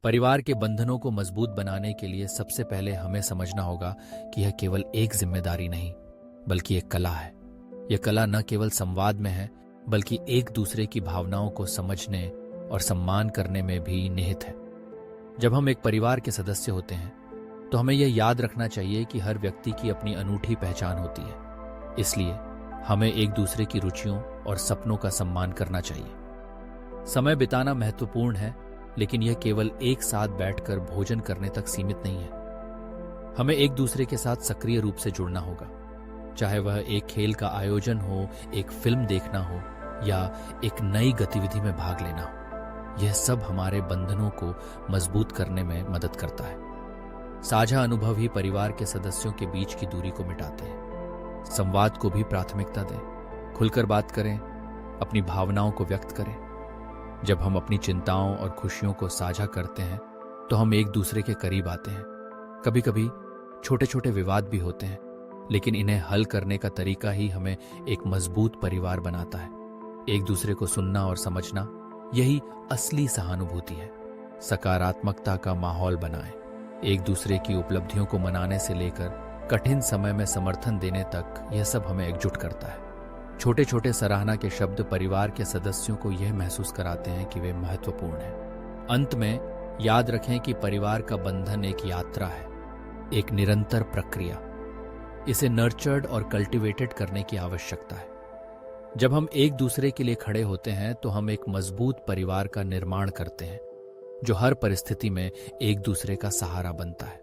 परिवार के बंधनों को मजबूत बनाने के लिए सबसे पहले हमें समझना होगा कि यह केवल एक जिम्मेदारी नहीं, बल्कि एक कला है। यह कला न केवल संवाद में है, बल्कि एक दूसरे की भावनाओं को समझने और सम्मान करने में भी निहित है। जब हम एक परिवार के सदस्य होते हैं, तो हमें यह याद रखना चाहिए कि हर व्यक्ति की अपनी अनूठी पहचान होती है। इसलिए हमें एक दूसरे की रुचियों और सपनों का सम्मान करना चाहिए। समय बिताना महत्वपूर्ण है, लेकिन यह केवल एक साथ बैठकर भोजन करने तक सीमित नहीं है। हमें एक दूसरे के साथ सक्रिय रूप से जुड़ना होगा, चाहे वह एक खेल का आयोजन हो, एक फिल्म देखना हो या एक नई गतिविधि में भाग लेना हो। यह सब हमारे बंधनों को मजबूत करने में मदद करता है। साझा अनुभव ही परिवार के सदस्यों के बीच की दूरी को मिटाते हैं। संवाद को भी प्राथमिकता दें, खुलकर बात करें, अपनी भावनाओं को व्यक्त करें। जब हम अपनी चिंताओं और खुशियों को साझा करते हैं, तो हम एक दूसरे के करीब आते हैं। कभी कभी छोटे छोटे विवाद भी होते हैं, लेकिन इन्हें हल करने का तरीका ही हमें एक मजबूत परिवार बनाता है। एक दूसरे को सुनना और समझना, यही असली सहानुभूति है। सकारात्मकता का माहौल बनाएं। एक दूसरे की उपलब्धियों को मनाने से लेकर कठिन समय में समर्थन देने तक, यह सब हमें एकजुट करता है। छोटे छोटे सराहना के शब्द परिवार के सदस्यों को यह महसूस कराते हैं कि वे महत्वपूर्ण हैं। अंत में याद रखें कि परिवार का बंधन एक यात्रा है, एक निरंतर प्रक्रिया। इसे नर्चर्ड और कल्टीवेटेड करने की आवश्यकता है। जब हम एक दूसरे के लिए खड़े होते हैं, तो हम एक मजबूत परिवार का निर्माण करते हैं, जो हर परिस्थिति में एक दूसरे का सहारा बनता है।